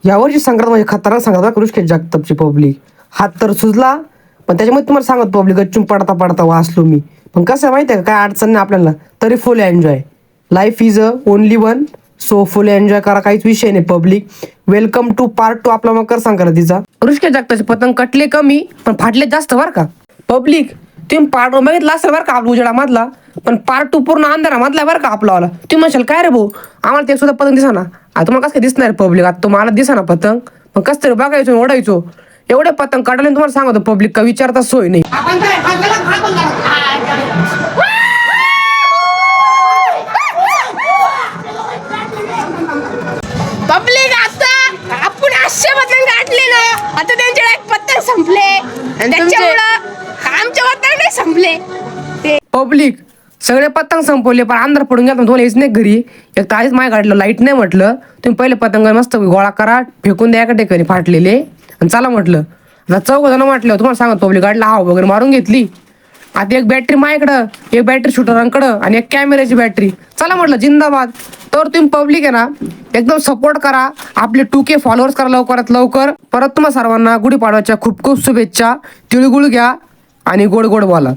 यावर्षी संक्रांत म्हणजे खतरनाक संक्रांत ऋषिकेश जगतापची पब्लिक. हात तर सुजला, पण त्याच्यामध्ये तुम्हाला सांगत पब्लिक गच्चून पडता पडता वाचलो मी. पण कसं आहे माहिती आहे का, काय अडचण नाही आपल्याला, तरी फुल enjoy. Life is a only one, so full enjoy करा, काहीच विषय नाही पब्लिक. वेलकम टू पार्ट 2 आपला मकर संक्रांतीचा. ऋषिकेश जगताचे पतंग कटले कमी पण फाटले जास्त बरं का पब्लिक. तुम्ही पार्ट 1 बघितला असेल बरं का आपला उजेडामधला, पण पार्ट 2 पूर्ण अंधारामधला बरं का आपलावाला. तुम्ही म्हणशाल काय रे भाऊ, आम्हाला ते सुद्धा पतंग दिसा ना. आता तुम्हाला कसं काय दिसणार पब्लिक, आता तुम्हाला दिसा ना पतंग, पण कसं तरी बघायचो ओढायचो. एवढे पतंग काढले तुम्हाला सांगतो पब्लिक, का विचारता सोय नाही. पब्लिक आता आपण 800 पतंग काढले ना, आता त्यांचे पतंग संपले आणि त्याच्यामुळं आमचे पतंग नाही संपले. पब्लिक सगळे पतंग संपवले, पण अंधार पडून गेला. तुम्हाला यायच नाही घरी, एक तर आधीच माय काढलं, लाईट नाही म्हटलं. तुम्ही पहिले पतंग मस्त गोळा करा, फेकून द्या एका ठिकाणी फाटलेले, आणि चला म्हटलं. आता 4 जण म्हटलं, तुम्हाला सांगत पब्लिक गाडीला हवा वगैरे मारून घेतली. आता एक बॅटरी माझ्याकडं, एक बॅटरी शूटरांकडं आणि एक कॅमेऱ्याची बॅटरी. चला म्हटलं जिंदाबाद. तर तुम्ही पब्लिक आहे ना, एकदम सपोर्ट करा, आपले 2K फॉलोअर्स करा लवकरात लवकर. परत तुम्हाला सर्वांना गुढीपाडव्याच्या खूप खूप शुभेच्छा. तिळगुळ घ्या आणि गोड गोड बोला.